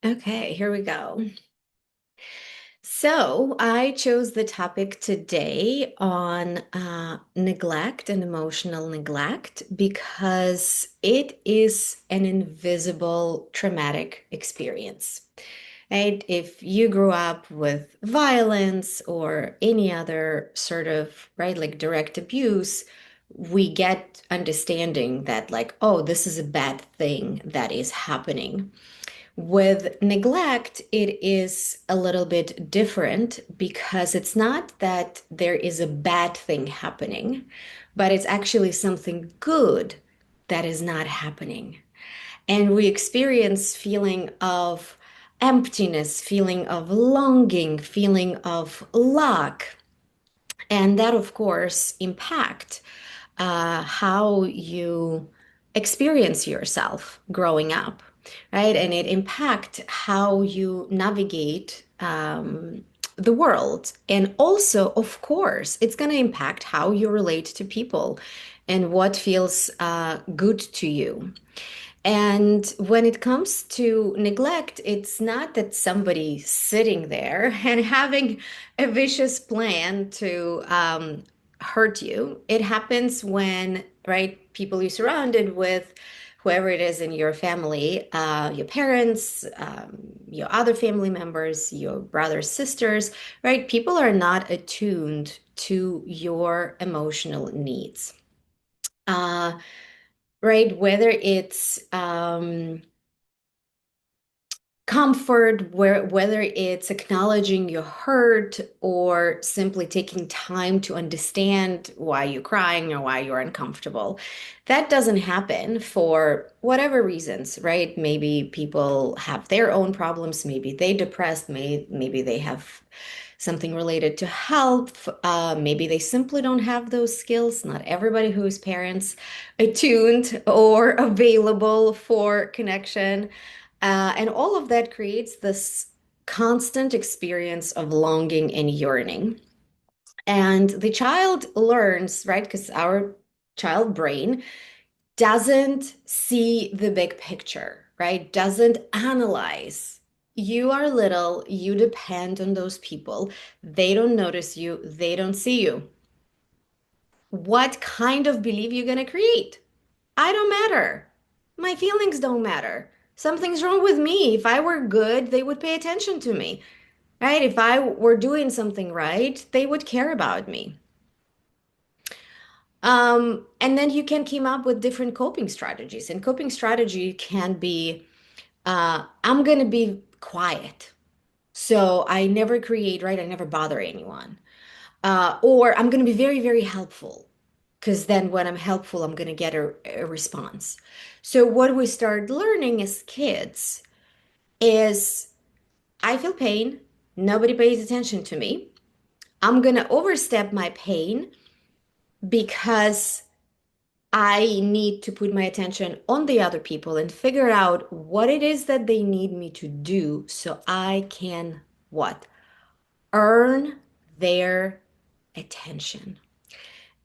Okay, here we go. So, I chose the topic today on neglect and emotional neglect because it is an invisible traumatic experience. Right? If you grew up with violence or any other sort of, right, like direct abuse, we get understanding that, like, oh, this is a bad thing that is happening. With neglect, it is a little bit different because it's not that there is a bad thing happening, but it's actually something good that is not happening. And we experience feeling of emptiness, feeling of longing, feeling of lack. And that, of course, impact how you experience yourself growing up, right? And it impact how you navigate the world. And also, of course, it's going to impact how you relate to people and what feels good to you. And when it comes to neglect, it's not that somebody's sitting there and having a vicious plan to hurt you. It happens when, right, people you're surrounded with, whoever it is in your family, your parents, your other family members, your brothers, sisters, right? People are not attuned to your emotional needs. Uh, right? Whether it's comfort, whether it's acknowledging your hurt or simply taking time to understand why you're crying or why you're uncomfortable. That doesn't happen for whatever reasons, right? Maybe people have their own problems, maybe they depressed, maybe they have something related to health. Maybe they simply don't have those skills. Not everybody who is parents attuned or available for connection. And all of that creates this constant experience of longing and yearning. And the child learns, right? Because our child brain doesn't see the big picture, right? Doesn't analyze. You are little, you depend on those people. They don't notice you, they don't see you. What kind of belief you going to create? I don't matter. My feelings don't matter. Something's wrong with me. If I were good, they would pay attention to me, right? If I were doing something right, they would care about me. And then you can come up with different coping strategies. And coping strategy can be, I'm going to be quiet. So I never create, right? I never bother anyone. Or I'm going to be very, very helpful. Because then when I'm helpful, I'm going to get a response. So what we start learning as kids is I feel pain. Nobody pays attention to me. I'm going to overstep my pain because I need to put my attention on the other people and figure out what it is that they need me to do so I can what? Earn their attention.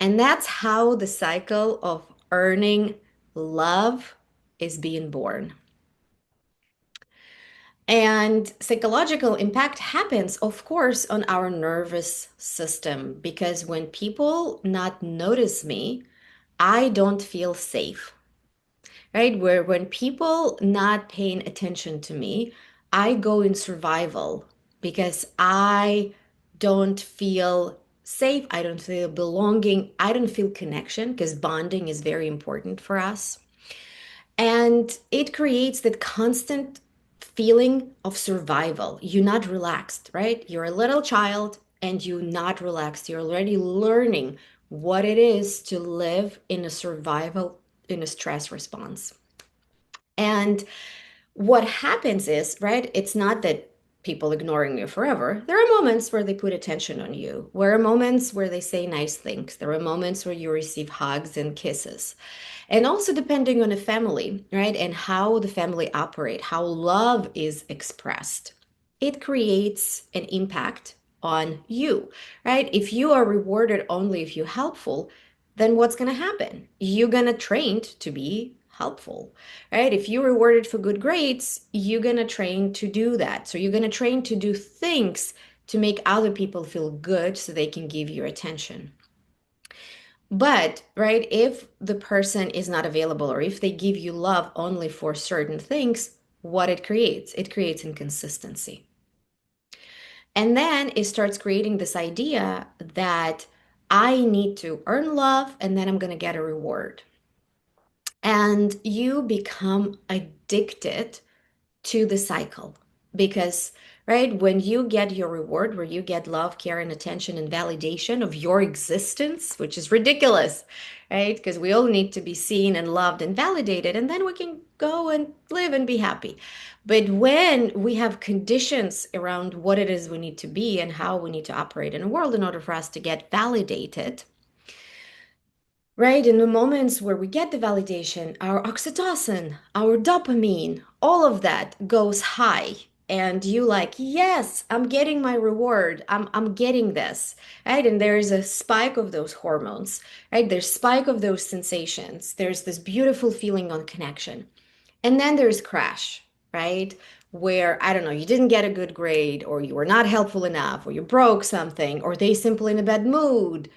And that's how the cycle of earning love is being born. And psychological impact happens, of course, on our nervous system because when people not notice me, I don't feel safe, right? Where when people not paying attention to me, I go in survival because I don't feel safe. I don't feel belonging. I don't feel connection because bonding is very important for us. And it creates that constant feeling of survival. You're not relaxed, right? You're a little child and you're not relaxed. You're already learning what it is to live in a survival, in a stress response. And what happens is, right, it's not that people ignoring you forever. There are moments where they put attention on you. There are moments where they say nice things. There are moments where you receive hugs and kisses. And also depending on the family, right, and how the family operate, how love is expressed, it creates an impact on you, right? If you are rewarded only if you're helpful, then what's going to happen? You're going to train to be helpful, right? If you're rewarded for good grades, you're going to train to do that. So you're going to train to do things to make other people feel good so they can give you attention. But, right, if the person is not available or if they give you love only for certain things, what it creates inconsistency. And then it starts creating this idea that I need to earn love and then I'm going to get a reward. And you become addicted to the cycle because, right, when you get your reward, where you get love, care, and attention and validation of your existence, which is ridiculous, right? Because we all need to be seen and loved and validated, and then we can go and live and be happy. But when we have conditions around what it is we need to be and how we need to operate in a world in order for us to get validated, right? In the moments where we get the validation, our oxytocin, our dopamine, all of that goes high. And you like, yes, I'm getting my reward. I'm getting this, right? And there is a spike of those hormones, right? There's spike of those sensations. There's this beautiful feeling on connection. And then there's crash, right? Where, I don't know, you didn't get a good grade, or you were not helpful enough, or you broke something, or they simply in a bad mood,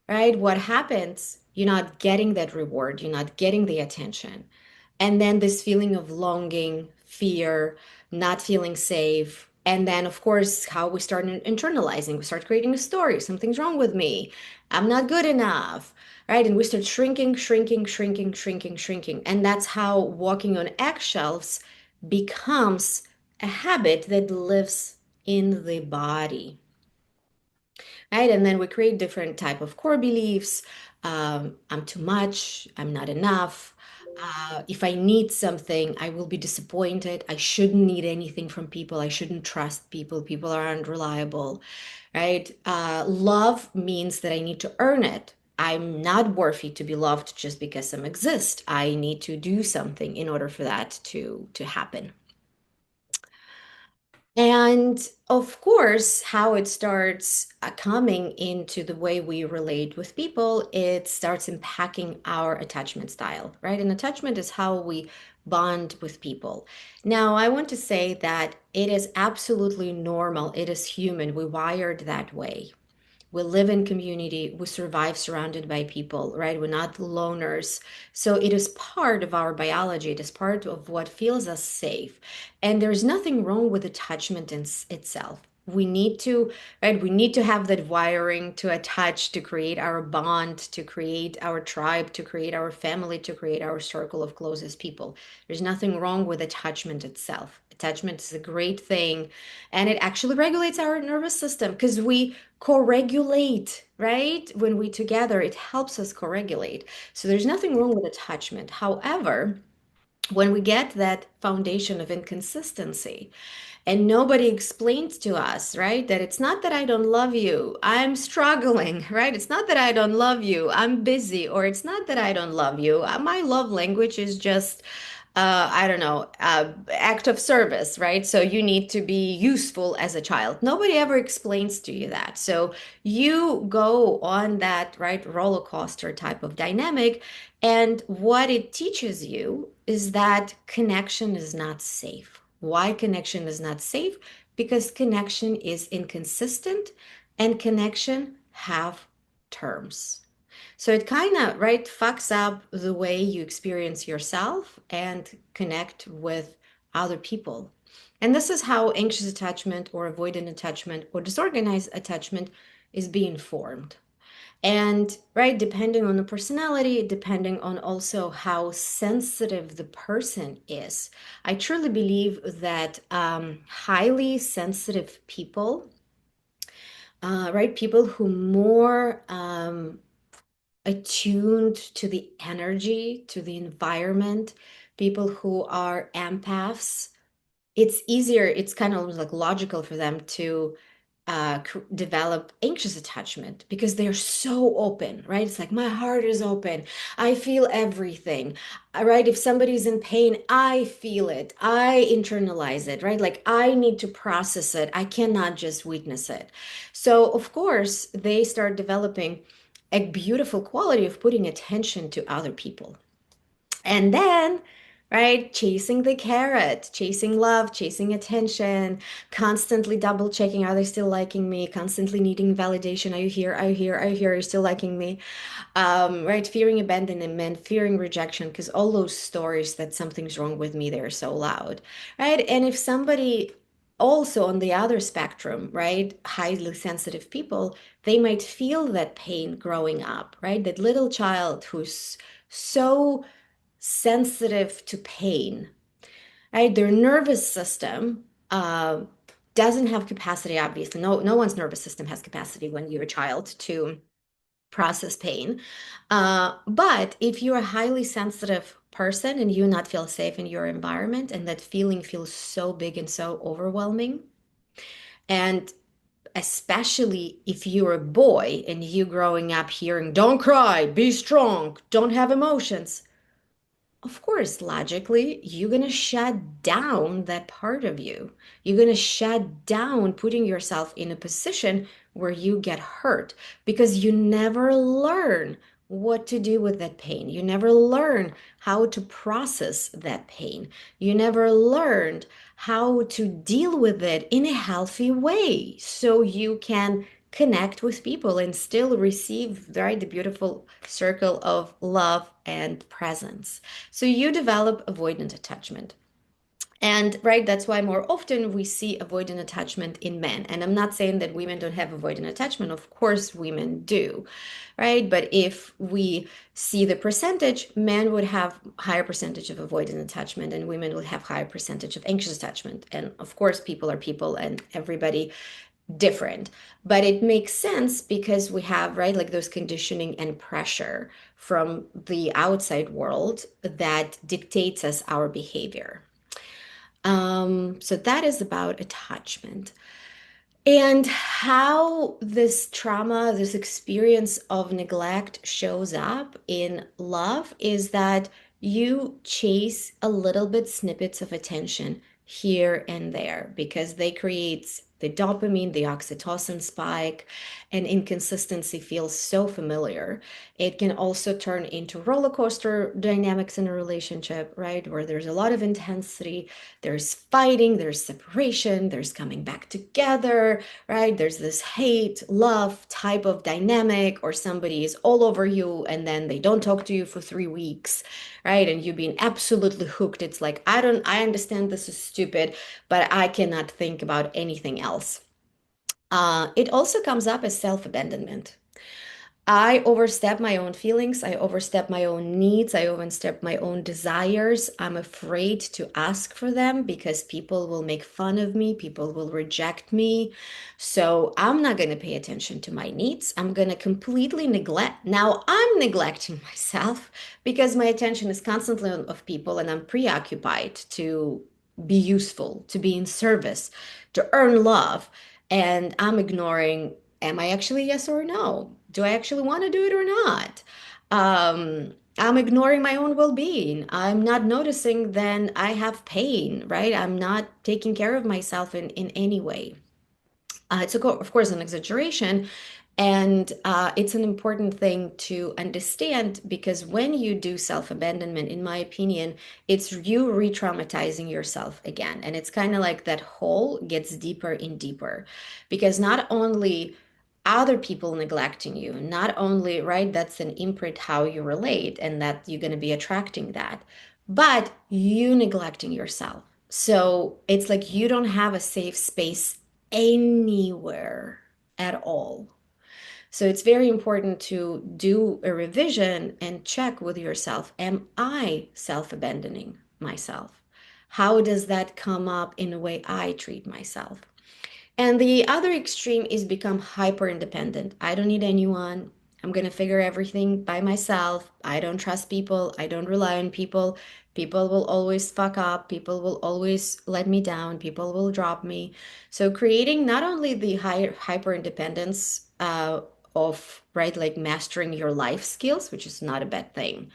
right? What happens? You're not getting that reward, you're not getting the attention. And then this feeling of longing, fear, not feeling safe. And then, of course, how we start internalizing, we start creating a story. Something's wrong with me. I'm not good enough, right? And we start shrinking, shrinking, shrinking, shrinking, shrinking. And that's how walking on eggshells becomes a habit that lives in the body, right? And then we create different type of core beliefs. I'm too much, I'm not enough. If I need something, I will be disappointed. I shouldn't need anything from people. I shouldn't trust people. People are unreliable, right? Love means that I need to earn it. I'm not worthy to be loved just because I exist. I need to do something in order for that to happen. And of course, how it starts coming into the way we relate with people, it starts impacting our attachment style, right? And attachment is how we bond with people. Now, I want to say that it is absolutely normal. It is human. We wired that way. We live in community, we survive surrounded by people, right? We're not loners. So it is part of our biology, it is part of what feels us safe. And there's nothing wrong with attachment in itself. We need to, right? We need to have that wiring to attach, to create our bond, to create our tribe, to create our family, to create our circle of closest people. There's nothing wrong with attachment itself. Attachment is a great thing, and it actually regulates our nervous system because we co-regulate, right? When we together, it helps us co-regulate. So there's nothing wrong with attachment. However, when we get that foundation of inconsistency and nobody explains to us, right, that it's not that I don't love you, I'm struggling, right? It's not that I don't love you, I'm busy, or it's not that I don't love you, my love language is just I don't know, act of service, right? So you need to be useful as a child. Nobody ever explains to you that. So you go on that, right, roller coaster type of dynamic. And what it teaches you is that connection is not safe. Why connection is not safe? Because connection is inconsistent and connection have terms. So it kind of, right, fucks up the way you experience yourself and connect with other people. And this is how anxious attachment or avoidant attachment or disorganized attachment is being formed. And right, depending on the personality, depending on also how sensitive the person is, I truly believe that highly sensitive people, right, people who more attuned to the energy, to the environment, people who are empaths, it's easier, it's kind of like logical for them to develop anxious attachment because they're so open, right? It's like my heart is open. I feel everything, right? If somebody's in pain, I feel it. I internalize it, right? Like I need to process it. I cannot just witness it. So, of course, they start developing a beautiful quality of putting attention to other people. And then, right, chasing the carrot, chasing love, chasing attention, constantly double checking, are they still liking me? Constantly needing validation. Are you here? Are you here? Are you here? Are you still liking me? Right, fearing abandonment, fearing rejection, because all those stories that something's wrong with me, they're so loud, right? And if somebody also on the other spectrum, right, highly sensitive people, they might feel that pain growing up, right? That little child who's so sensitive to pain, right? Their nervous system doesn't have capacity, obviously. No one's nervous system has capacity when you're a child to process pain. But if you're a highly sensitive person and you not feel safe in your environment and that feeling feels so big and so overwhelming, and especially if you're a boy and you growing up hearing, don't cry, be strong, don't have emotions, of course, logically, you're going to shut down that part of you. You're going to shut down putting yourself in a position where you get hurt because you never learn what to do with that pain. You never learn how to process that pain. You never learned how to deal with it in a healthy way so you can connect with people and still receive, right, the beautiful circle of love and presence. So you develop avoidant attachment. And right, that's why more often we see avoidant attachment in men. And I'm not saying that women don't have avoidant attachment. Of course, women do, right? But if we see the percentage, men would have higher percentage of avoidant attachment and women would have higher percentage of anxious attachment. And of course, people are people and everybody different. But it makes sense because we have, right, like those conditioning and pressure from the outside world that dictates us our behavior. So that is about attachment. And how this trauma, this experience of neglect shows up in love is that you chase a little bit snippets of attention here and there because they create the dopamine, the oxytocin spike, and inconsistency feels so familiar. It can also turn into roller coaster dynamics in a relationship, right? Where there's a lot of intensity, there's fighting, there's separation, there's coming back together, right? There's this hate, love type of dynamic, or somebody is all over you and then they don't talk to you for 3 weeks, right? And you've been absolutely hooked. It's like, I understand this is stupid, but I cannot think about anything else. It also comes up as self-abandonment. I overstep my own feelings. I overstep my own needs. I overstep my own desires. I'm afraid to ask for them because people will make fun of me. People will reject me. So I'm not going to pay attention to my needs. I'm going to completely neglect. Now I'm neglecting myself because my attention is constantly of people and I'm preoccupied to be useful, to be in service, to earn love. And I'm ignoring, am I actually yes or no? Do I actually want to do it or not? I'm ignoring my own well-being. I'm not noticing then I have pain, right? I'm not taking care of myself in any way. It's of course an exaggeration, and it's an important thing to understand because when you do self-abandonment, in my opinion, it's you re-traumatizing yourself again. And it's kind of like that hole gets deeper and deeper because not only other people neglecting you, not only, right, that's an imprint how you relate and that you're going to be attracting that, but you neglecting yourself. So it's like you don't have a safe space anywhere at all. So it's very important to do a revision and check with yourself. Am I self-abandoning myself? How does that come up in the way I treat myself? And the other extreme is become hyper independent. I don't need anyone. I'm going to figure everything by myself. I don't trust people. I don't rely on people. People will always fuck up. People will always let me down. People will drop me. So creating not only the hyper independence of, right, like mastering your life skills, which is not a bad thing.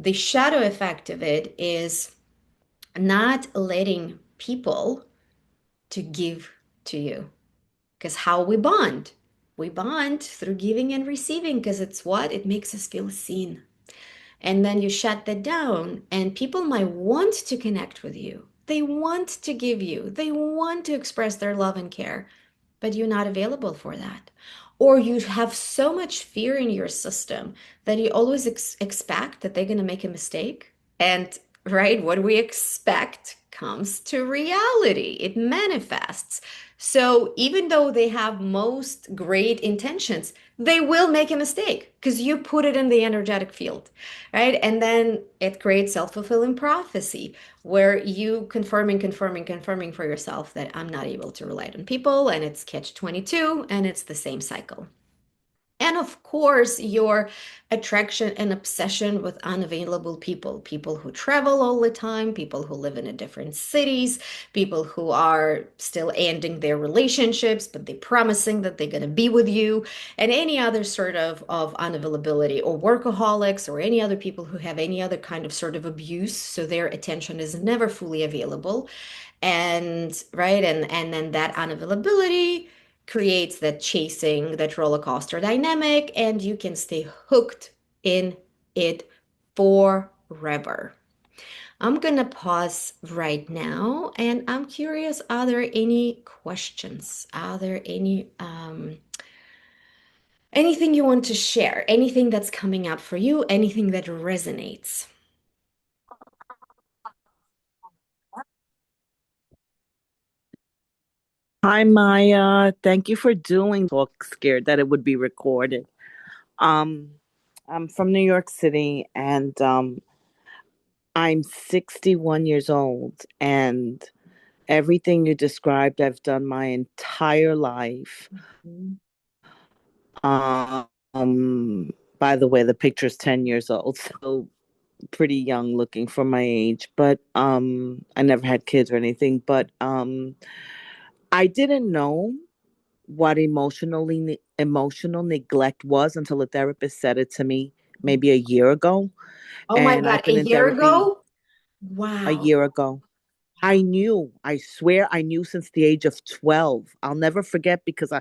The shadow effect of it is not letting people to give to you. Because how we bond? We bond through giving and receiving because it's what? It makes us feel seen. and then you shut that down, and people might want to connect with you. They want to give you, they want to express their love and care, but you're not available for that. Or you have so much fear in your system that you always expect that they're going to make a mistake. And right, what we expect comes to reality, it manifests. So even though they have most great intentions, they will make a mistake because you put it in the energetic field, right? And then it creates self-fulfilling prophecy where you confirming for yourself that I'm not able to rely on people, and it's catch 22, and it's the same cycle. And of course, your attraction and obsession with unavailable people, people who travel all the time, people who live in a different cities, people who are still ending their relationships, but they're promising that they're going to be with you, and any other sort of unavailability, or workaholics, or any other people who have any other kind of sort of abuse. So their attention is never fully available. And right, and then that unavailability creates that chasing, that roller coaster dynamic, and you can stay hooked in it forever. I'm gonna pause right now, and I'm curious, are there any questions? Are there anything you want to share? Anything that's coming up for you? Anything that resonates? Hi, Maya. Thank you for doing talk. Scared that it would be recorded. Um, I'm from New York City, and I'm 61 years old. And everything you described, I've done my entire life. Mhm. By the way, the picture's 10 years old, so pretty young looking for my age. But I never had kids or anything. But I didn't know what emotional neglect was until a therapist said it to me maybe a year ago. Oh my And God, I've a been in year therapy ago? a Wow. year ago. I swear I knew since the age of 12. I'll never forget because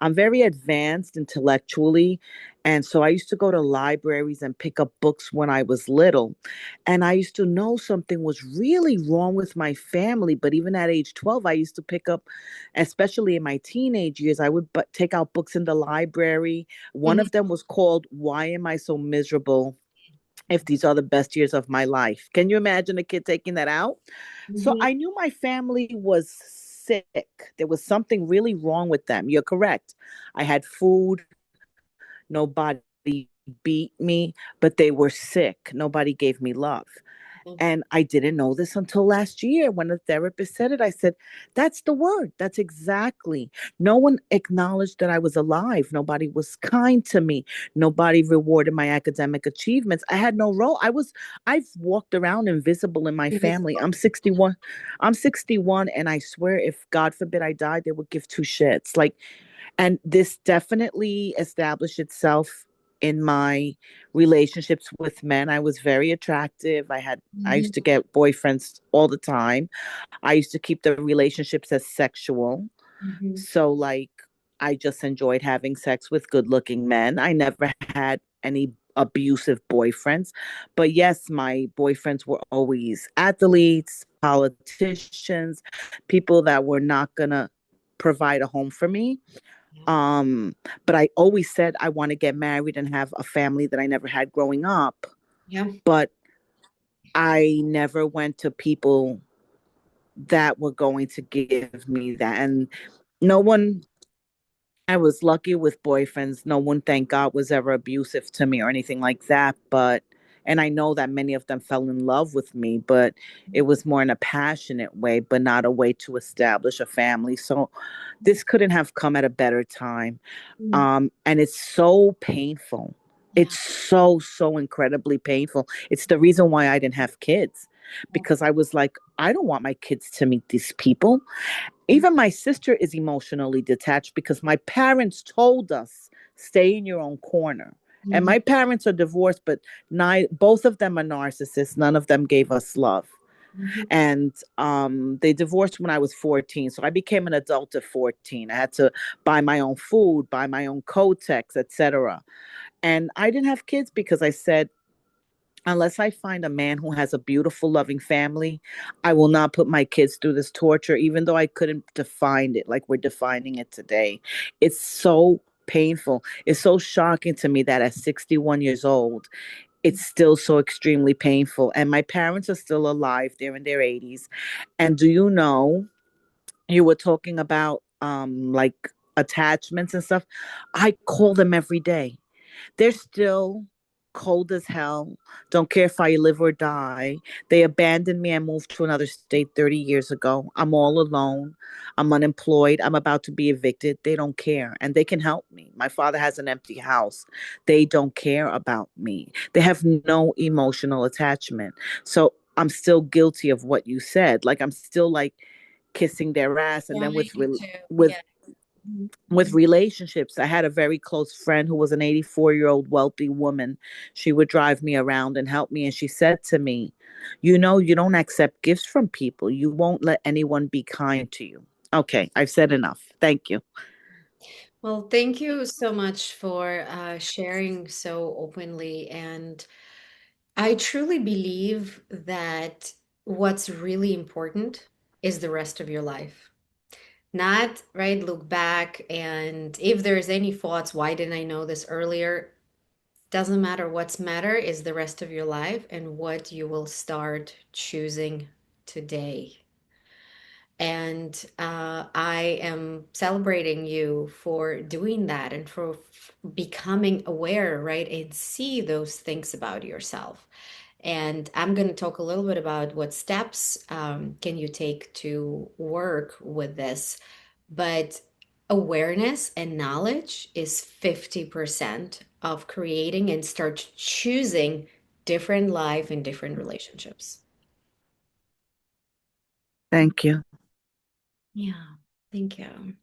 I'm very advanced intellectually. And so I used to go to libraries and pick up books when I was little. And I used to know something was really wrong with my family. But even at age 12, I used to pick up, especially in my teenage years, I would take out books in the library. One Mhm, of them was called Why Am I So Miserable if These Are the Best Years of My Life? Can you imagine a kid taking that out? So mhm, I knew my family was sick. There was something really wrong with them. You're correct. I had food. Nobody beat me, but they were sick. Nobody gave me love. mhm. And I didn't know this until last year when the therapist said it. I said, that's the word. That's exactly. No one acknowledged that I was alive. Nobody was kind to me. Nobody rewarded my academic achievements. I had no role. I've walked around invisible in my family. Invisible. I'm 61. I'm 61. And I swear if God forbid I died, they would give two shits. Like, and this definitely established itself in my relationships with men. I was very attractive. I Mhm, used to get boyfriends all the time. I used to keep the relationships as sexual. mhm. So like I just enjoyed having sex with good-looking men. I never had any abusive boyfriends. But yes, my boyfriends were always athletes, politicians, people that were not going to provide a home for me. Yeah. um but I always said I want to get married and have a family that I never had growing up, Yeah. but I never went to people that were going to give me that. And no one, I was lucky with boyfriends. No one, thank God, was ever abusive to me or anything like that. But, and I know that many of them fell in love with me, but it was more in a passionate way, but not a way to establish a family. So this couldn't have come at a better time. Mm. And it's so painful. Yeah. It's so incredibly painful. It's the reason why I didn't have kids, because I was like, I don't want my kids to meet these people. Even my sister is emotionally detached because my parents told us, stay in your own corner. And Mhm, my parents are divorced, but both of them are narcissists. None of them gave us love. mhm, And they divorced when I was 14. So I became an adult at 14. I had to buy my own food, buy my own Kotex, etc. And I didn't have kids because I said, unless I find a man who has a beautiful, loving family, I will not put my kids through this torture, even though I couldn't define it like we're defining it today. It's so painful. It's so shocking to me that at 61 years old, it's still so extremely painful. And my parents are still alive. They're in their 80s. And do you know, you were talking about like attachments and stuff. I call them every day. They're still cold as hell. Don't care if I live or die. They abandoned me and moved to another state 30 years ago. I'm all alone. I'm unemployed. I'm about to be evicted. They don't care. And they can help me. My father has an empty house. They don't care about me. They have no emotional attachment. So I'm still guilty of what you said. Like I'm still like kissing their ass. And Yeah, then me too. with Yeah. Mhm. with relationships, I had a very close friend who was an 84-year-old wealthy woman. She would drive me around and help me. And she said to me, you know, you don't accept gifts from people. You won't let anyone be kind to you. Okay, I've said enough. Thank you. Well, thank you so much for sharing so openly. And I truly believe that what's really important is the rest of your life. Not, right, look back and if there's any thoughts, why didn't I know this earlier? Doesn't matter. What's matter is the rest of your life and what you will start choosing today. And I am celebrating you for doing that and for becoming aware, right? And see those things about yourself. And I'm going to talk a little bit about what steps can you take to work with this. But awareness and knowledge is 50% of creating and start choosing different life and different relationships. Thank you. Yeah, thank you.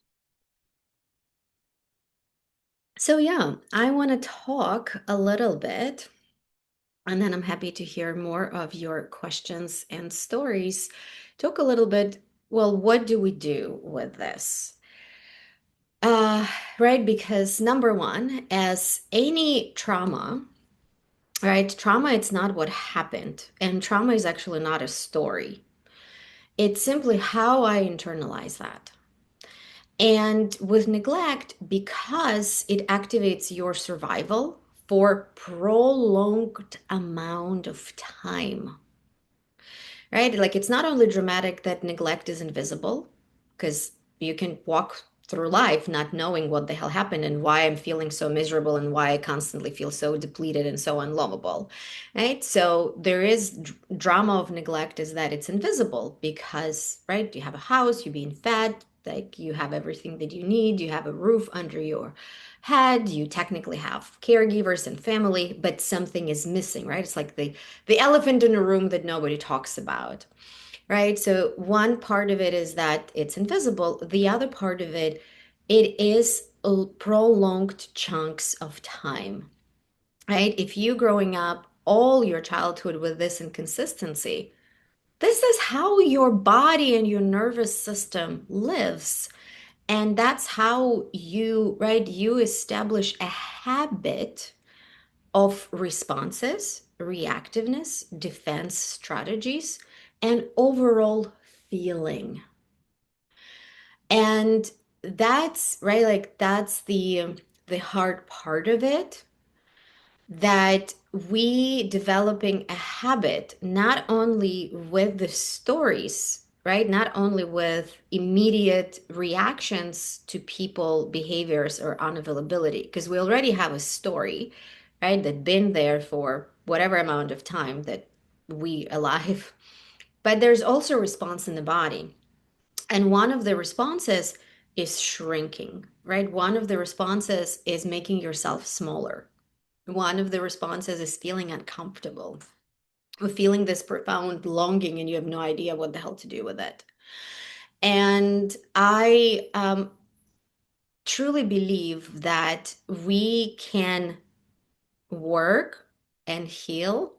So, yeah, I want to talk a little bit, and then I'm happy to hear more of your questions and stories. Talk a little bit, well, what do we do with this? Uh, right, because number one, as any trauma, right, trauma, it's not what happened, and trauma is actually not a story. It's simply how I internalize that. And with neglect, because it activates your survival for prolonged amount of time, right? Like it's not only dramatic that neglect is invisible, because you can walk through life not knowing what the hell happened and why I'm feeling so miserable and why I constantly feel so depleted and so unlovable, right? So there is drama of neglect is that it's invisible because, right, you have a house, you're being fed, like you have everything that you need, you have a roof under your head, you technically have caregivers and family, but something is missing, right? It's like the elephant in the room that nobody talks about, right? So one part of it is that it's invisible. The other part of it, it is prolonged chunks of time, right? If you growing up all your childhood with this inconsistency, this is how your body and your nervous system lives. And that's how you, right, you establish a habit of responses, reactiveness, defense strategies, and overall feeling. And that's right, like that's the hard part of it, that we developing a habit not only with the stories, right, not only with immediate reactions to people behaviors or unavailability, because we already have a story, right, that been there for whatever amount of time that we alive. But there's also response in the body, and one of the responses is shrinking, right? One of the responses is making yourself smaller. One of the responses is feeling uncomfortable, or feeling this profound longing, and you have no idea what the hell to do with it. And I truly believe that we can work and heal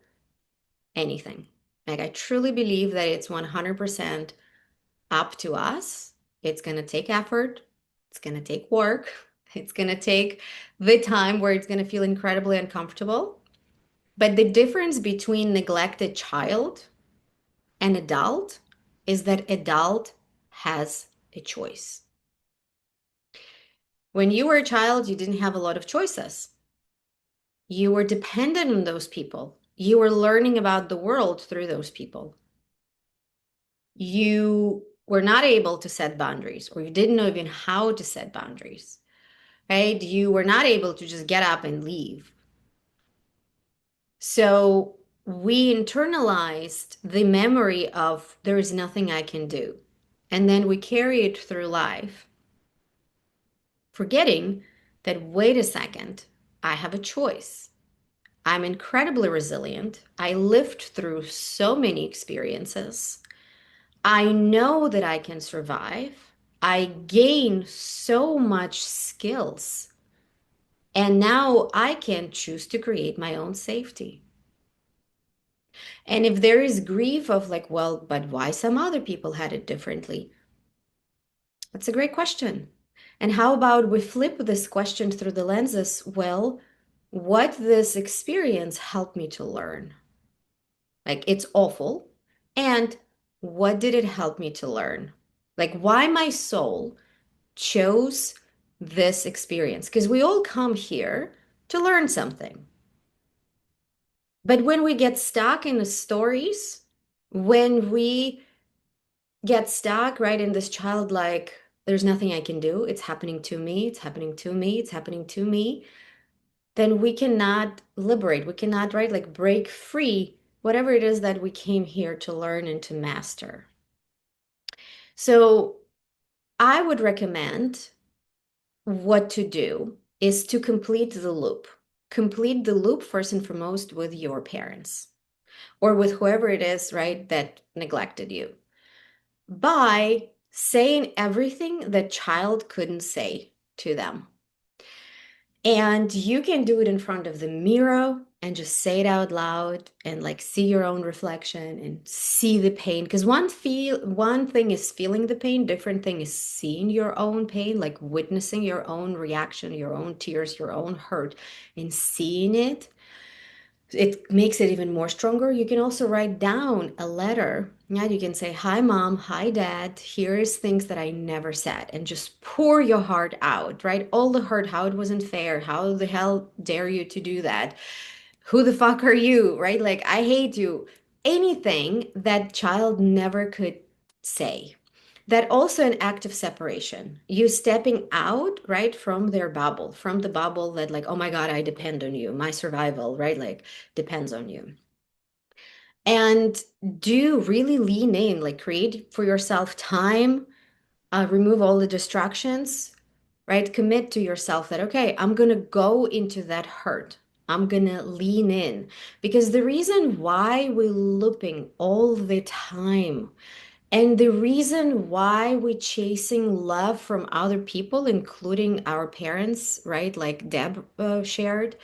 anything. Like, I truly believe that it's 100% up to us. It's going to take effort, it's going to take work, it's going to take the time where it's going to feel incredibly uncomfortable. But the difference between neglected child and adult is that adult has a choice. When you were a child, you didn't have a lot of choices. You were dependent on those people. You were learning about the world through those people. You were not able to set boundaries, or you didn't know even how to set boundaries, right? You were not able to just get up and leave. So we internalized the memory of there is nothing I can do. And then we carry it through life, forgetting that, wait a second, I have a choice. I'm incredibly resilient. I lived through so many experiences. I know that I can survive. I gain so much skills. And now I can choose to create my own safety. And if there is grief of like, well, but why some other people had it differently? That's a great question. And how about we flip this question through the lenses? Well, what this experience helped me to learn? Like, it's awful. And what did it help me to learn? Like, why my soul chose this experience? Because we all come here to learn something. But when we get stuck in the stories, when we get stuck right in this childlike, there's nothing I can do, it's happening to me, it's happening to me, it's happening to me, then we cannot liberate, we cannot, right, like break free whatever it is that we came here to learn and to master. So I would recommend what to do is to complete the loop. Complete the loop first and foremost with your parents or with whoever it is, right, that neglected you, by saying everything that child couldn't say to them. And you can do it in front of the mirror and just say it out loud and like see your own reflection and see the pain. Because one thing is feeling the pain, different thing is seeing your own pain, like witnessing your own reaction, your own tears, your own hurt, and seeing it. It makes it even more stronger. You can also write down a letter. Yeah, you can say, "Hi, mom. Hi, dad. Here is things that I never said," and just pour your heart out, right? All the hurt, how it wasn't fair. How the hell dare you to do that? Who the fuck are you, right? Like, I hate you. Anything that child never could say. That also an act of separation. You stepping out, right, from their bubble, from the bubble that like, oh my God, I depend on you. My survival, right, like depends on you. And do really lean in, like create for yourself time, remove all the distractions, right? Commit to yourself that, okay, I'm going to go into that hurt. I'm going to lean in because the reason why we're looping all the time and the reason why we're chasing love from other people, including our parents, right? Like Deb shared,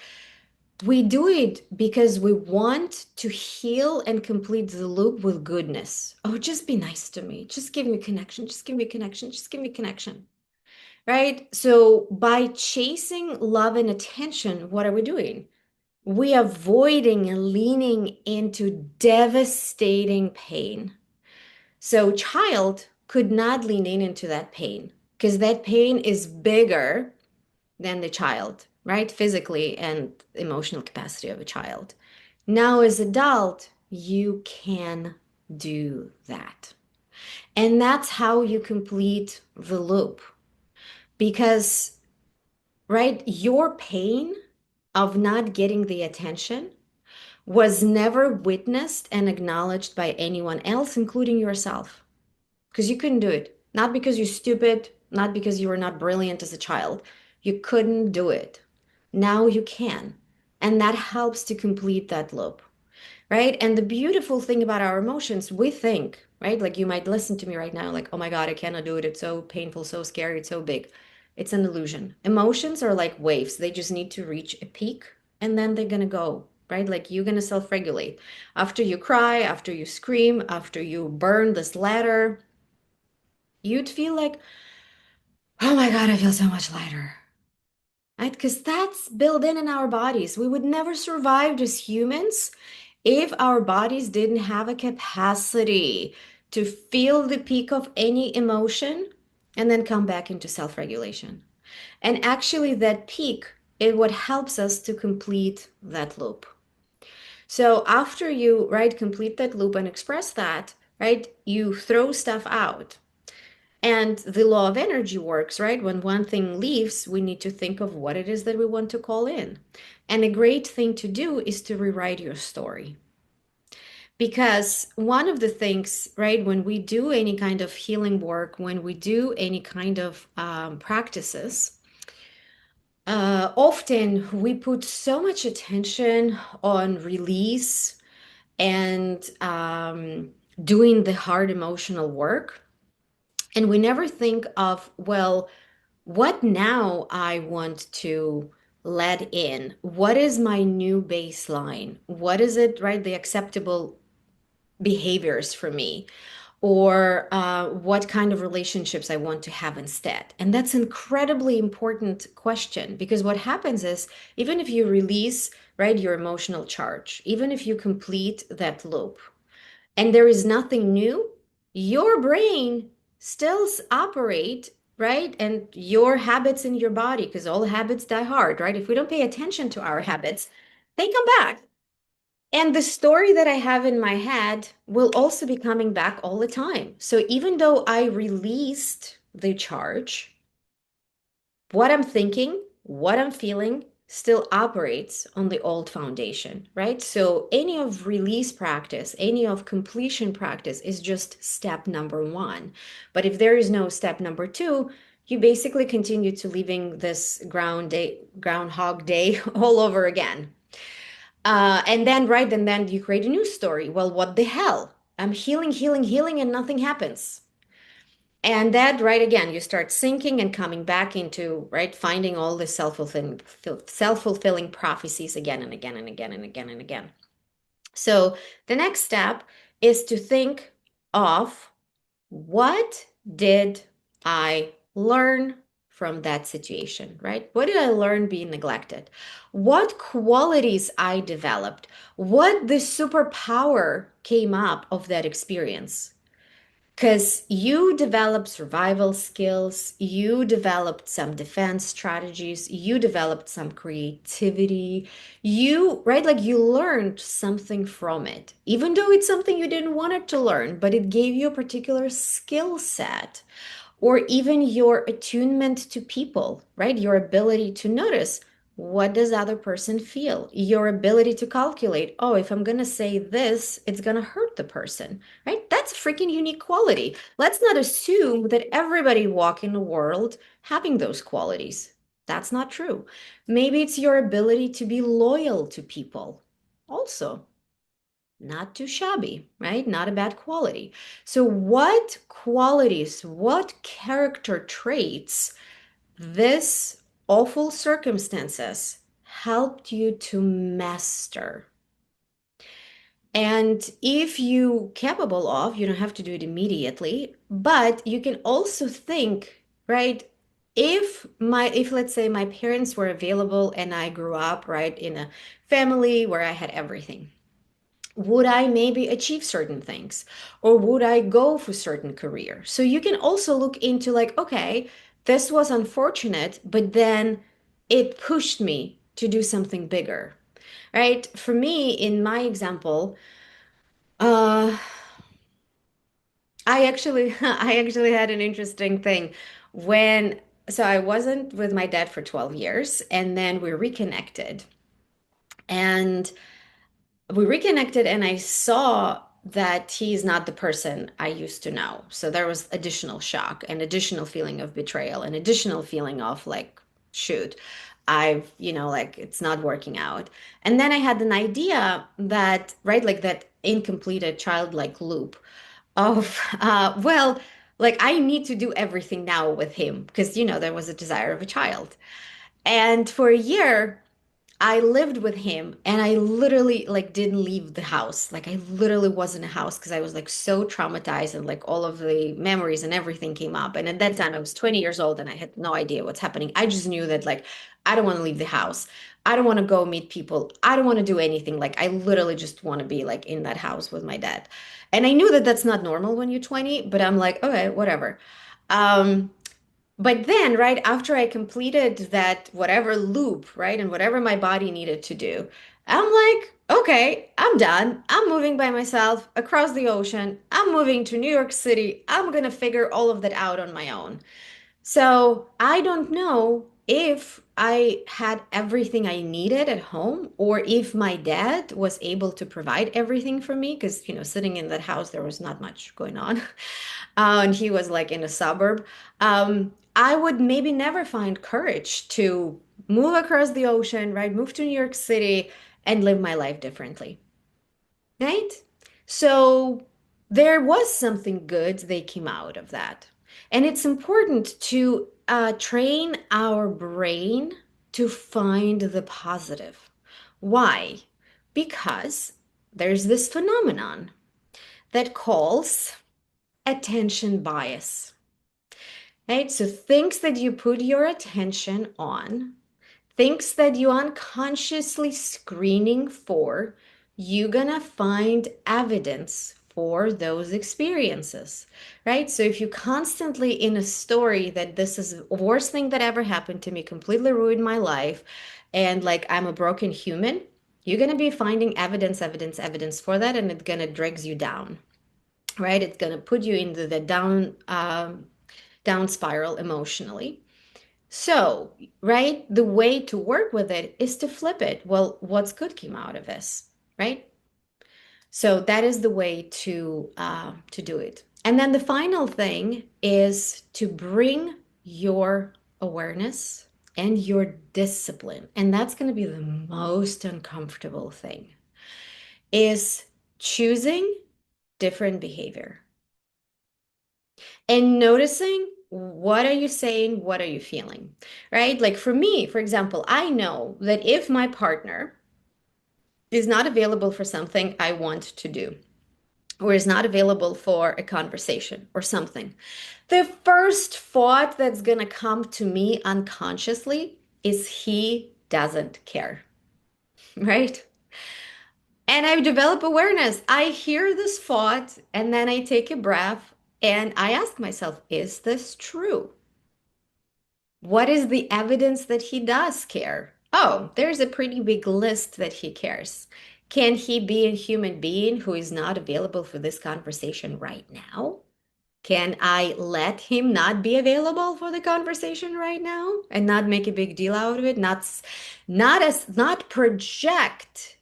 we do it because we want to heal and complete the loop with goodness. Oh, just be nice to me. Just give me connection. Just give me connection. Just give me connection. Right? So by chasing love and attention, what are we doing? We are avoiding and leaning into devastating pain. So child could not lean in into that pain because that pain is bigger than the child, right? Physically and emotional capacity of a child. Now, as adult, you can do that. And that's how you complete the loop. Because, right, your pain of not getting the attention was never witnessed and acknowledged by anyone else, including yourself. Because you couldn't do it. Not because you're stupid, not because you were not brilliant as a child. You couldn't do it. Now you can. And that helps to complete that loop, right? And the beautiful thing about our emotions, we think, right? Like you might listen to me right now, like, oh my God, I cannot do it. It's so painful, so scary, it's so big. It's an illusion. Emotions are like waves, they just need to reach a peak and then they're going to go. Right? Like you're going to self regulate. After you cry, after you scream, after you burn this letter, you'd feel like, oh my God, I feel so much lighter. right? Because that's built in our bodies. We would never survive as humans if our bodies didn't have a capacity to feel the peak of any emotion and then come back into self-regulation. And actually, that peak is what helps us to complete that loop. So after you, right, complete that loop and express that, right, you throw stuff out. And the law of energy works, right? When one thing leaves, we need to think of what it is that we want to call in. And a great thing to do is to rewrite your story. Because one of the things, right, when we do any kind of healing work, when we do any kind of practices, often we put so much attention on release and doing the hard emotional work. And we never think of, well, what now I want to let in? What is my new baseline? What is it, right? The acceptable behaviors for me? Or what kind of relationships I want to have instead? And that's an incredibly important question because what happens is even if you release, right, your emotional charge, even if you complete that loop, and there is nothing new, your brain still operate, right? And your habits in your body, because all habits die hard, right? If we don't pay attention to our habits, they come back. And the story that I have in my head will also be coming back all the time. So even though I released the charge, what I'm thinking, what I'm feeling still operates on the old foundation, right? So any of release practice, any of completion practice is just step number one. But if there is no step number two, you basically continue to living this groundhog day all over again. And then, right, and then you create a new story. Well, what the hell? I'm healing, healing, healing, and nothing happens. And that, right, again, you start sinking and coming back into, right, finding all the self-fulfilling prophecies again and again and again and again and again. So the next step is to think of what did I learn from that situation, right? What did I learn being neglected? What qualities I developed? What the superpower came up of that experience? Because you developed survival skills, you developed some defense strategies, you developed some creativity, you, right? Like you learned something from it, even though it's something you didn't want it to learn, but it gave you a particular skill set or even your attunement to people, right? Your ability to notice what does other person feel? Your ability to calculate, oh, if I'm going to say this, it's going to hurt the person, right? That's a freaking unique quality. Let's not assume that everybody walk in the world having those qualities. That's not true. Maybe it's your ability to be loyal to people. Also, not too shabby, right? Not a bad quality. So, what qualities, what character traits this awful circumstances helped you to master? And if you capable of, you don't have to do it immediately, but you can also think, right? If let's say my parents were available and I grew up, right, in a family where I had everything, would I maybe achieve certain things or would I go for certain career? So you can also look into like, okay, this was unfortunate, but then it pushed me to do something bigger, right? For me, in my example, uh, I actually I actually had an interesting thing when so I wasn't with my dad for 12 years and then we reconnected. And we reconnected and I saw that he's not the person I used to know. So there was additional shock, an additional feeling of betrayal, an additional feeling of like, shoot, like it's not working out. And then I had an idea that, right, like that incompleted childlike loop of, like I need to do everything now with him because, there was a desire of a child. And for a year, I lived with him and I literally like didn't leave the house. Like I literally was in a house because I was like so traumatized and like all of the memories and everything came up. And at that time I was 20 years old and I had no idea what's happening. I just knew that like I don't want to leave the house. I don't want to go meet people. I don't want to do anything. Like I literally just want to be like in that house with my dad. And I knew that that's not normal when you're 20, but I'm like, okay, whatever. Um, but then, right after I completed that whatever loop, right, and whatever my body needed to do, I'm like, okay, I'm done. I'm moving by myself across the ocean. I'm moving to New York City. I'm gonna figure all of that out on my own. So I don't know if I had everything I needed at home or if my dad was able to provide everything for me because, sitting in that house, there was not much going on. And he was like in a suburb. I would maybe never find courage to move across the ocean, right? Move to New York City and live my life differently. Right? So there was something good that came out of that. And it's important to train our brain to find the positive. Why? Because there's this phenomenon that calls attention bias, right? So things that you put your attention on, things that you unconsciously screening for, you're gonna find evidence for those experiences, right? So if you constantly in a story that this is the worst thing that ever happened to me, completely ruined my life, and like I'm a broken human, you're gonna be finding evidence, evidence, evidence for that, and it's gonna drags you down, right? It's gonna put you into the down spiral emotionally. So, right, the way to work with it is to flip it. Well, what's good came out of this, right? So that is the way to do it. And then the final thing is to bring your awareness and your discipline, and that's going to be the most uncomfortable thing, is choosing different behavior and noticing what are you saying, what are you feeling, right? Like for me, for example, I know that if my partner is not available for something I want to do, or is not available for a conversation or something, the first thought that's going to come to me unconsciously is he doesn't care, right? And I develop awareness. I hear this thought and then I take a breath and I ask myself, is this true? What is the evidence that he does care? Oh, there's a pretty big list that he cares. Can he be a human being who is not available for this conversation right now? Can I let him not be available for the conversation right now and not make a big deal out of it? Not project,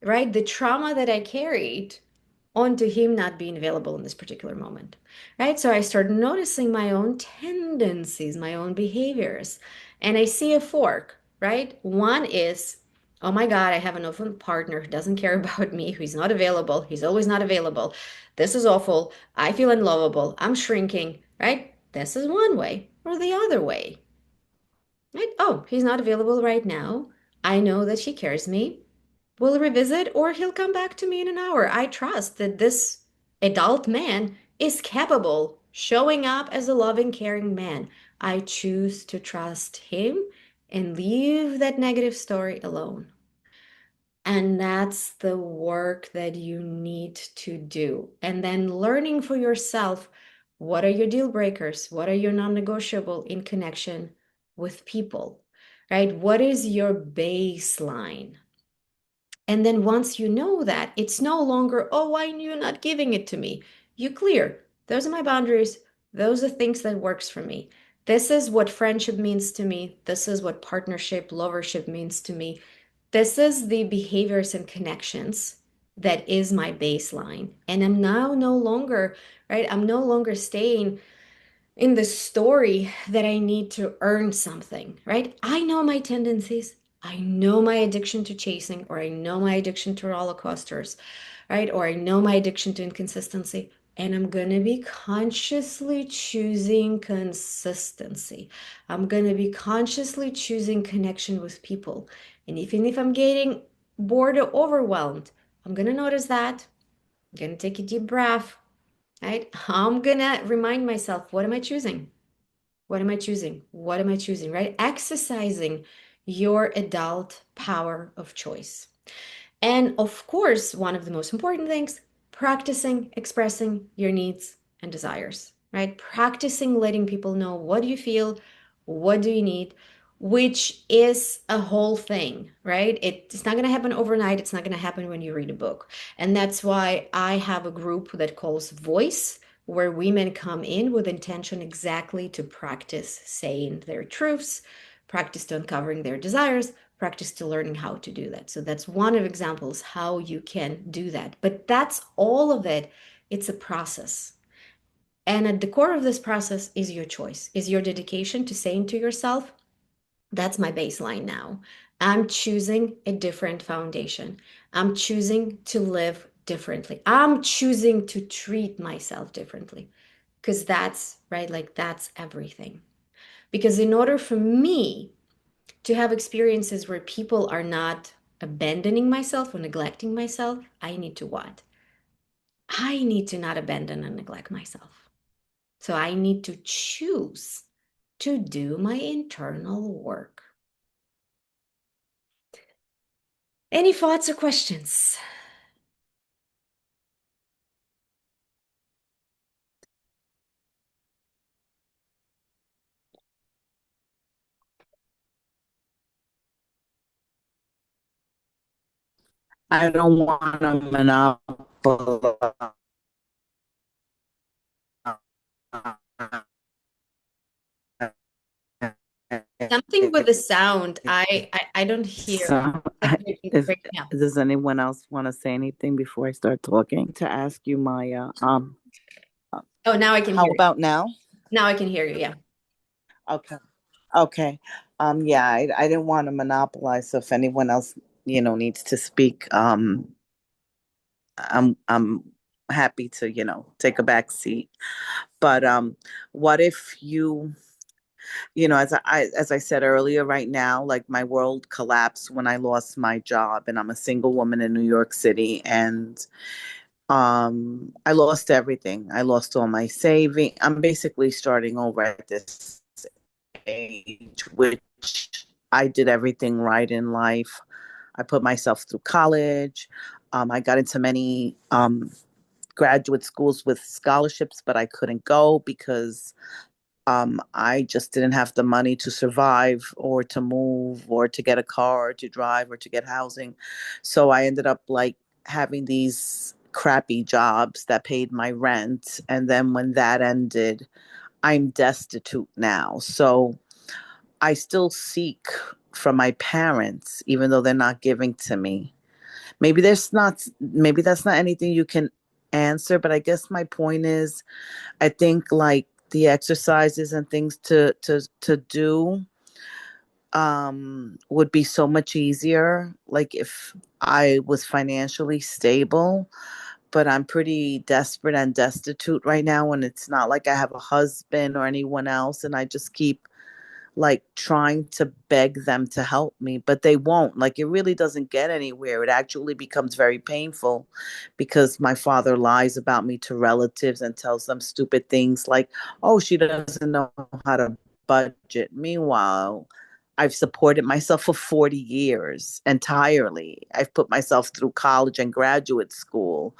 right? The trauma that I carried onto him not being available in this particular moment, right? So I started noticing my own tendencies, my own behaviors, and I see a fork, right? One is, oh my God, I have an awful partner who doesn't care about me, who's not available, he's always not available. This is awful. I feel unlovable. I'm shrinking, right? This is one way, or the other way, right? Oh, he's not available right now. I know that he cares me. We'll revisit, or he'll come back to me in an hour. I trust that this adult man is capable, showing up as a loving, caring man. I choose to trust him and leave that negative story alone. And that's the work that you need to do. And then learning for yourself, what are your deal breakers? What are your non-negotiable in connection with people, right? What is your baseline? And then once you know that, it's no longer, oh, why are you not giving it to me? You clear. Those are my boundaries. Those are things that works for me. This is what friendship means to me. This is what partnership, lovership means to me. This is the behaviors and connections that is my baseline. And I'm now no longer, right? I'm no longer staying in the story that I need to earn something, right? I know my tendencies. I know my addiction to chasing, or I know my addiction to roller coasters, right? Or I know my addiction to inconsistency. And I'm going to be consciously choosing consistency. I'm going to be consciously choosing connection with people. And even if I'm getting bored or overwhelmed, I'm going to notice that. I'm going to take a deep breath, right? I'm going to remind myself, what am I choosing? What am I choosing? What am I choosing, right? Exercising your adult power of choice. And of course, one of the most important things, practicing expressing your needs and desires, right? Practicing letting people know what do you feel, what do you need, which is a whole thing, right? It's not going to happen overnight. It's not going to happen when you read a book. And that's why I have a group that calls Voice, where women come in with intention exactly to practice saying their truths, practice to uncovering their desires, practice to learning how to do that. So that's one of examples how you can do that. But that's all of it. It's a process. And at the core of this process is your choice, is your dedication to saying to yourself, that's my baseline now. I'm choosing a different foundation. I'm choosing to live differently. I'm choosing to treat myself differently. Because that's right, like that's everything. Because in order for me to have experiences where people are not abandoning myself or neglecting myself, I need to what? I need to not abandon and neglect myself. So I need to choose to do my internal work. Any thoughts or questions? I don't want to monopolize. Something with the sound. I don't hear. So, Like you're if breaking up. does anyone else want to say anything before I start talking? To ask you, Maya. Uh, Oh, now I can how hear you. about now? Now I can hear you. Yeah. Okay. Okay. Yeah, I didn't want to monopolize. So if anyone else, needs to speak, I'm happy to, take a back seat. But what if as I said earlier, right now, like my world collapsed when I lost my job, and I'm a single woman in New York City, and I lost everything. I lost all my saving. I'm basically starting over at this age, which I did everything right in life. I put myself through college. I got into many graduate schools with scholarships, but I couldn't go because I just didn't have the money to survive or to move or to get a car or to drive or to get housing. So I ended up like having these crappy jobs that paid my rent. And then when that ended, I'm destitute now. So I still seek from my parents, even though they're not giving to me. Maybe that's not anything you can answer, but I guess my point is I think like the exercises and things to do would be so much easier like if I was financially stable, but I'm pretty desperate and destitute right now, and it's not like I have a husband or anyone else, and I just keep like trying to beg them to help me, but they won't. Like it really doesn't get anywhere. It actually becomes very painful because my father lies about me to relatives and tells them stupid things like, oh, she doesn't know how to budget. Meanwhile, I've supported myself for 40 years entirely. I've put myself through college and graduate school.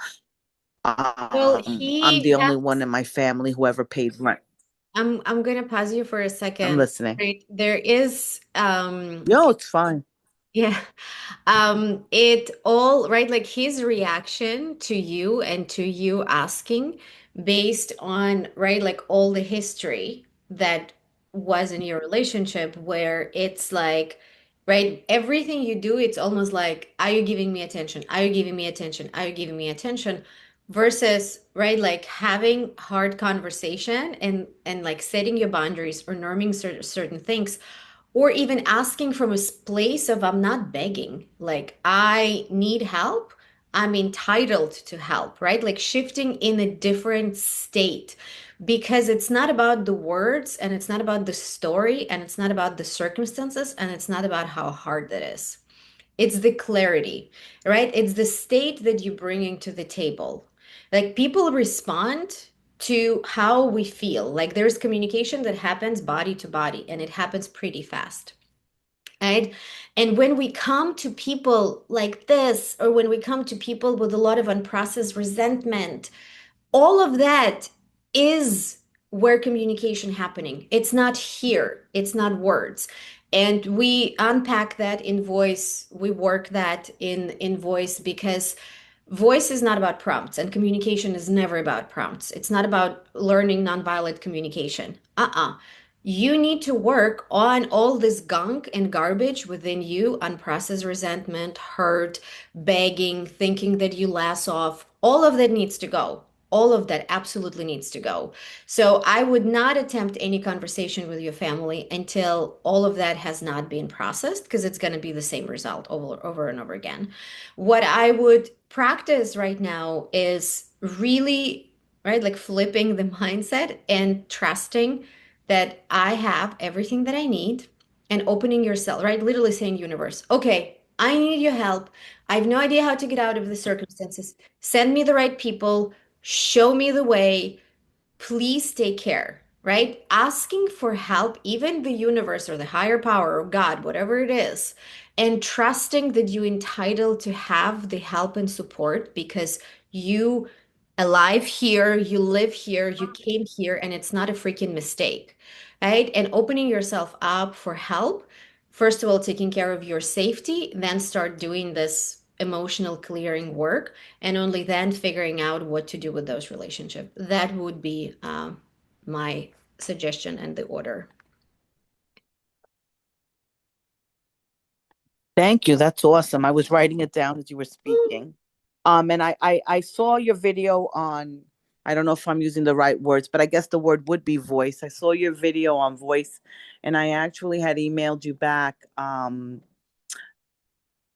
Well, I'm the he only one in my family who ever paid rent. I'm gonna pause you for a I'm second. listening. Right. There is No, it's fine. yeah. It all right, like his reaction to you and to you asking based on, right, like all the history that was in your relationship where it's like, right, everything you do, it's almost like, are you giving me attention? Are you giving me attention? Are you giving me attention? Versus, right, like having hard conversation and like setting your boundaries or norming certain things or even asking from a place of I'm not begging, like I need help, I'm entitled to help, right? Like shifting in a different state because it's not about the words and it's not about the story and it's not about the circumstances and it's not about how hard it is. It's the clarity, right? It's the state that you're bringing to the table. Like people respond to how we feel. Like there's communication that happens body to body and it happens pretty fast. Right. And when we come to people like this, or when we come to people with a lot of unprocessed resentment, all of that is where communication happening. It's not here. It's not words. And we unpack that in voice. We work that in voice because voice is not about prompts and communication is never about prompts. It's not about learning nonviolent communication. You need to work on all this gunk and garbage within you, unprocessed resentment, hurt, begging, thinking that you less off. All of that needs to go. All of that absolutely needs to go. So I would not attempt any conversation with your family until all of that has not been processed, because it's going to be the same result over and over again. What I would practice right now is really, right, like flipping the mindset and trusting that I have everything that I need and opening yourself, right? Literally saying, universe, okay, I need your help. I have no idea how to get out of the circumstances. Send me the right people, show me the way, please take care, right? Asking for help, even the universe or the higher power or God, whatever it is, and trusting that you're entitled to have the help and support because you alive here, you live here, you came here, and it's not a freaking mistake, right? And opening yourself up for help, first of all, taking care of your safety, then start doing this emotional clearing work and only then figuring out what to do with those relationships. That would be my suggestion and the order. Thank you. That's awesome. I was writing it down as you were speaking. And I saw your video on, I don't know if I'm using the right words, but I guess the word would be voice. I saw your video on voice and I actually had emailed you back.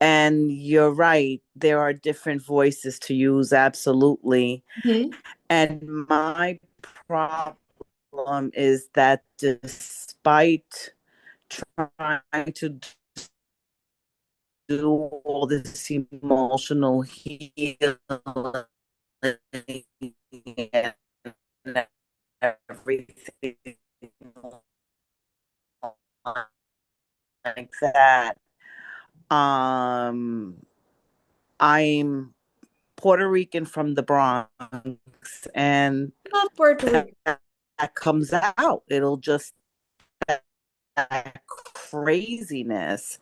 And you're right, there are different voices to use, absolutely. Mhm. And my problem is that despite trying to do all this emotional healing and everything like that, um, I'm Puerto Rican from the Bronx, and Love Puerto that, Rico. that comes out. It'll just that craziness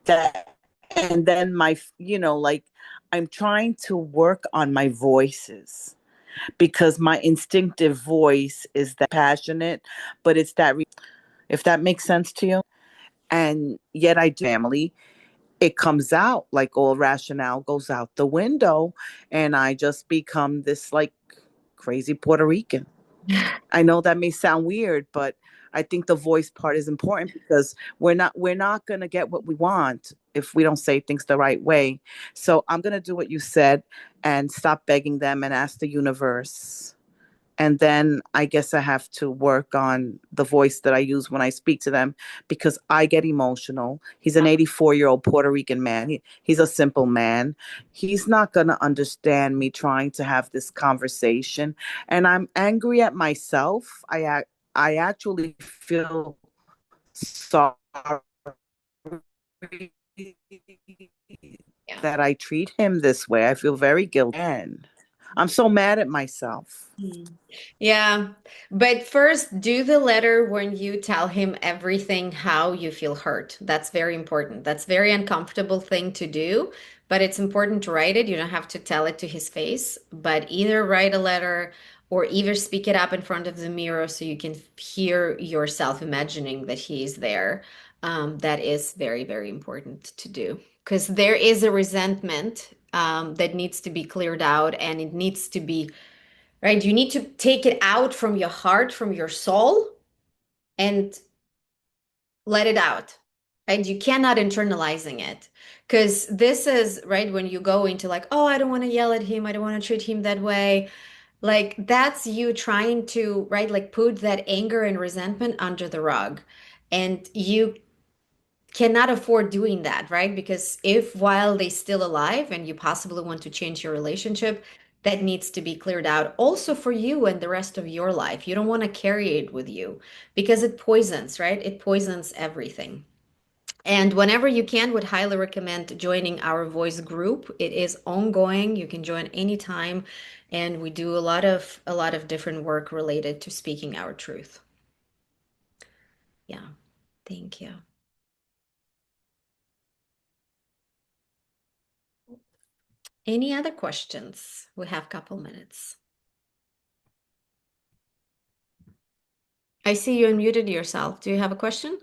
that, and then like I'm trying to work on my voices because my instinctive voice is that passionate, but it's that if that makes sense to you. And yet I do family, it comes out like all rationale goes out the window and I just become this like crazy Puerto Rican. I know that may sound weird, but I think the voice part is important because we're not going to get what we want if we don't say things the right way. So I'm going to do what you said and stop begging them and ask the universe. And then I guess I have to work on the voice that I use when I speak to them because I get emotional. He's an 84-year-old Puerto Rican man. He's a simple man. He's not going to understand me trying to have this conversation. And I'm angry at myself. I actually feel sorry Yeah. that I treat him this way. I feel very guilty. And I'm so mad at myself. Mm. Yeah, but first do the letter when you tell him everything how you feel hurt. That's very important. That's very uncomfortable thing to do, but it's important to write it. You don't have to tell it to his face, but either write a letter or either speak it up in front of the mirror so you can hear yourself imagining that he is there. That is very, very important to do because there is a resentment that needs to be cleared out and it needs to be right? You need to take it out from your heart, from your soul, and let it out. And you cannot internalizing it. Because this is, right, when you go into like, oh, I don't want to yell at him. I don't want to treat him that way. Like that's you trying to, right, like put that anger and resentment under the rug. And you cannot afford doing that, right? Because if while they still alive and you possibly want to change your relationship, that needs to be cleared out also for you and the rest of your life. You don't want to carry it with you because it poisons, right? It poisons everything. And whenever you can, would highly recommend joining our voice group. It is ongoing. You can join anytime, and we do a lot of different work related to speaking our truth. Yeah. Thank you. Any other questions? We have a couple minutes. I see you unmuted yourself. Do you have a question?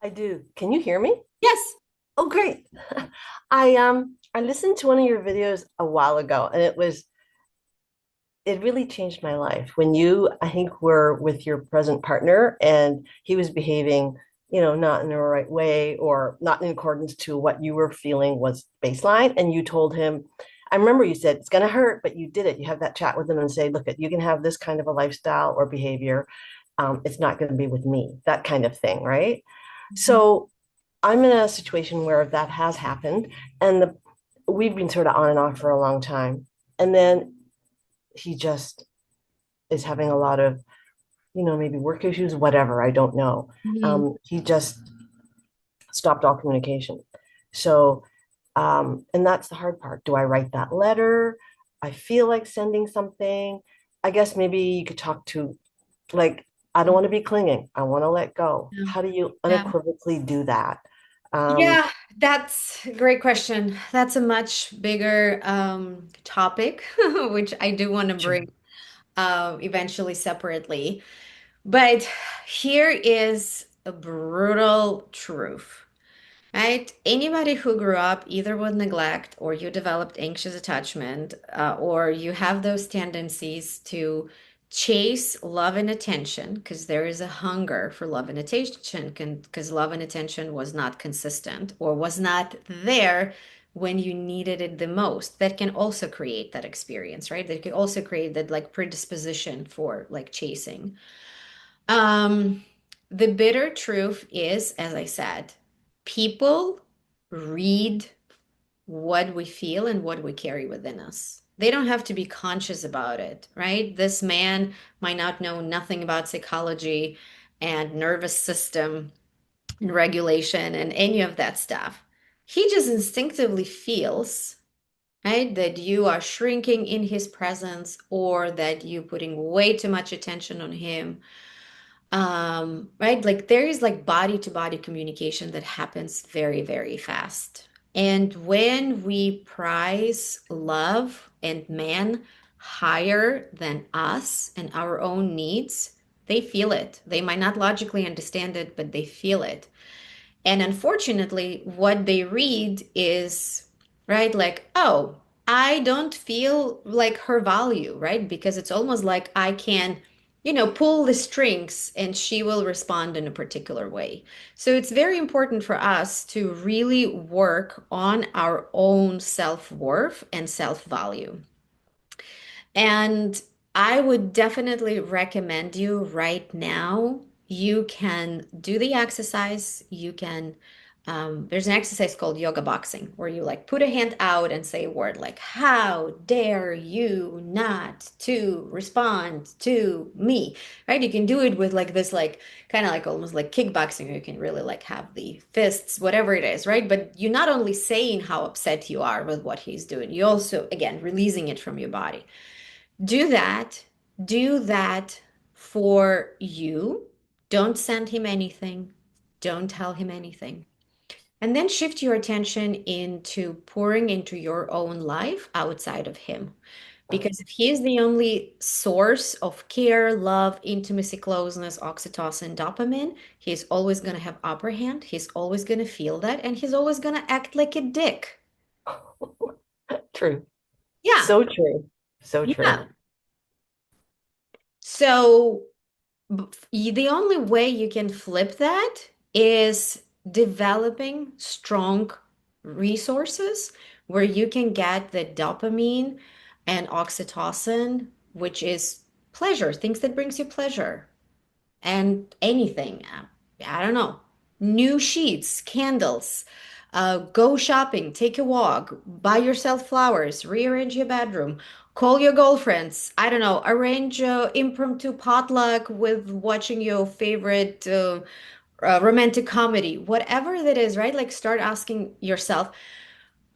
I do. Can you hear me? Yes. Oh, great. I listened to one of your videos a while ago and it really changed my life. When you, I think, were with your present partner and he was behaving, not in the right way or not in accordance to what you were feeling was baseline. And you told him, I remember you said it's gonna hurt, but you did it. You have that chat with him and say, look, you can have this kind of a lifestyle or behavior. It's not going to be with me, that kind of thing, right? Mhm. So I'm in a situation where that has happened, and we've been sort of on and off for a long time. And then he just is having a lot of, maybe work issues, whatever. I don't know. Mhm. He just stopped all communication. So, and that's the hard part. Do I write that letter? I feel like sending something. I guess maybe you could talk to, like, I don't want to be clinging. I want to let go. Yeah. How do you Yeah. unequivocally do that? Um, Yeah, that's a great question. That's a much bigger topic, which I do want to Sure. bring eventually separately. But here is a brutal truth, right? Anybody who grew up either with neglect or you developed anxious attachment or you have those tendencies to chase love and attention because there is a hunger for love and attention because love and attention was not consistent or was not there when you needed it the most. That can also create that experience, right? That can also create that like predisposition for like chasing. Um, the bitter truth is, as I said, people read what we feel and what we carry within us. They don't have to be conscious about it, right? This man might not know nothing about psychology and nervous system and regulation and any of that stuff. He just instinctively feels, right, that you are shrinking in his presence or that you're putting way too much attention on him, right, like there is like body to body communication that happens very very fast, and when we prize love and man higher than us and our own needs, they feel it. They might not logically understand it, but they feel it. And unfortunately, what they read is, right, like, oh, I don't feel like her value, right? Because it's almost like I can, pull the strings and she will respond in a particular way. So it's very important for us to really work on our own self-worth and self-value. And I would definitely recommend you right now. You can do the exercise. There's an exercise called yoga boxing where you like put a hand out and say a word like, how dare you not to respond to me, right? You can do it with like this, like kind of like almost like kickboxing. You can really like have the fists, whatever it is, right? But you're not only saying how upset you are with what he's doing, you also, again, releasing it from your body. Do that. Do that for you. Don't send him anything. Don't tell him anything. And then shift your attention into pouring into your own life outside of him. Because if he is the only source of care, love, intimacy, closeness, oxytocin, dopamine, he's always going to have upper hand. He's always going to feel that. And he's always going to act like a dick. True. Yeah. So true. So true. Yeah. So the only way you can flip that is developing strong resources where you can get the dopamine and oxytocin, which is pleasure, things that brings you pleasure and anything. I don't know. New sheets, candles, go shopping, take a walk, buy yourself flowers, rearrange your bedroom, call your girlfriends. I don't know. Arrange impromptu potluck with watching your favorite romantic comedy, whatever that is, right? Like start asking yourself,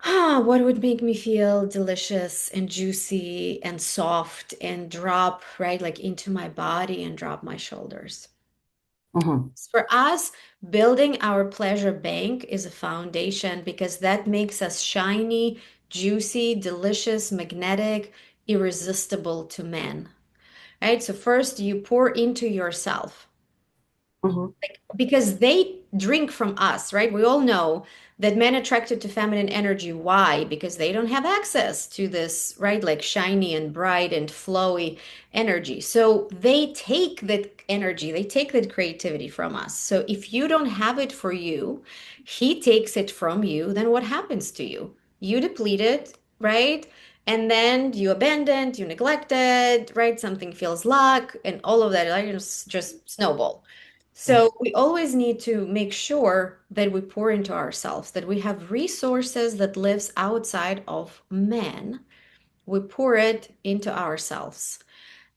what would make me feel delicious and juicy and soft and drop right like into my body and drop my shoulders. Mhm. For us, building our pleasure bank is a foundation because that makes us shiny, juicy, delicious, magnetic, irresistible to men. Right? So first you pour into yourself Mhm. because they drink from us, right? We all know that men attracted to feminine energy. Why? Because they don't have access to this, right? Like shiny and bright and flowy energy. So they take that energy, they take that creativity from us. So if you don't have it for you, he takes it from you, then what happens to you? You deplete it, right? And then you abandon, you neglect it, right? Something feels lack, and all of that, like, just snowball. Right. So we always need to make sure that we pour into ourselves, that we have resources that lives outside of men. We pour it into ourselves.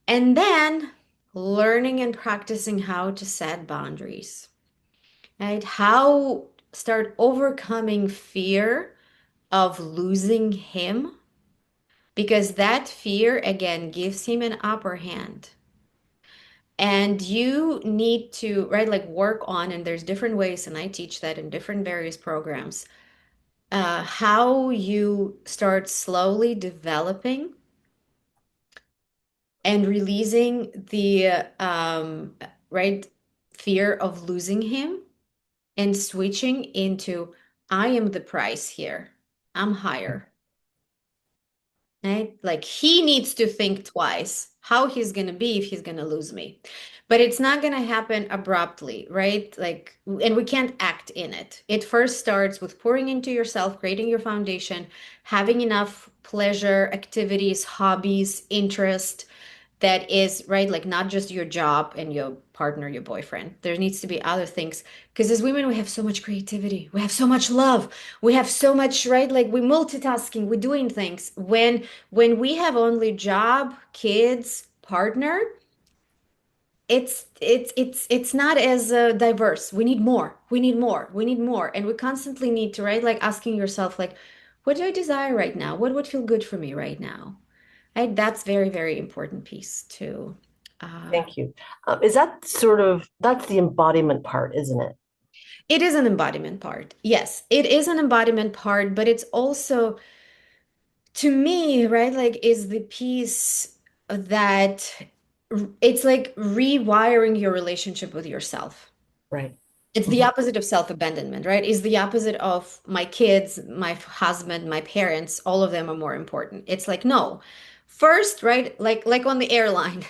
And then learning and practicing how to set boundaries, right? How start overcoming fear of losing him because that fear again gives him an upper hand. And you need to, right, like work on, and there's different ways, and I teach that in different various programs, how you start slowly developing and releasing the right fear of losing him and switching into I am the price here. I'm higher. Right? Like he needs to think twice how he's going to be if he's going to lose me. But it's not going to happen abruptly, right? Like, and we can't act in it. It first starts with pouring into yourself, creating your foundation, having enough pleasure, activities, hobbies, interest that is, right? Like, not just your job and your partner, your boyfriend. There needs to be other things. Because as women, we have so much creativity, we have so much love, we have so much, right? Like, we're multitasking, we're doing things. When we have only job, kids, partner, it's not as diverse. We need more. We need more. We need more. And we constantly need to, right? Like asking yourself, like, what do I desire right now? What would feel good for me right now? Right? That's very, very important piece too. Thank you. Is that sort of that's the embodiment part, isn't it? It is an embodiment part. Yes, it is an embodiment part, but it's also to me, right, like is the piece that it's like rewiring your relationship with yourself. Right. It's the Mhm. opposite of self-abandonment, right? It's the opposite of my kids, my husband, my parents, all of them are more important. It's like, no. First, right? Like on the airline,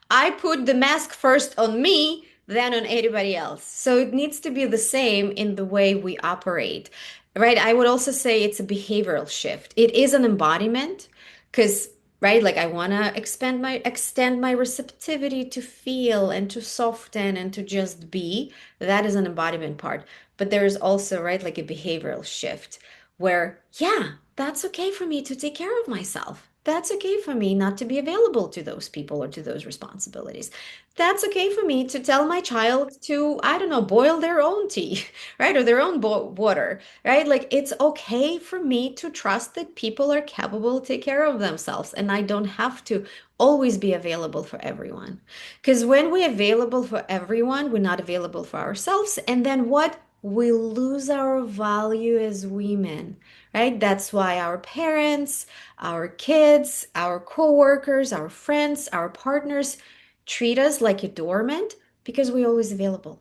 I put the mask first on me, then on anybody else. So it needs to be the same in the way we operate, right? I would also say it's a behavioral shift. It is an embodiment because right like I want to extend my receptivity to feel and to soften and to just be. That is an embodiment part. But there is also, right, like a behavioral shift where, yeah, that's okay for me to take care of myself. That's okay for me not to be available to those people or to those responsibilities. That's okay for me to tell my child to, I don't know, boil their own tea, right? Or their own water, right? Like it's okay for me to trust that people are capable to take care of themselves and I don't have to always be available for everyone. Because when we're available for everyone, we're not available for ourselves. And then what? We lose our value as women, right? That's why our parents, our kids, our coworkers, our friends, our partners treat us like a doormat because we're always available.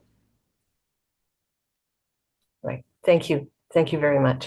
Right. Thank you. Thank you very much.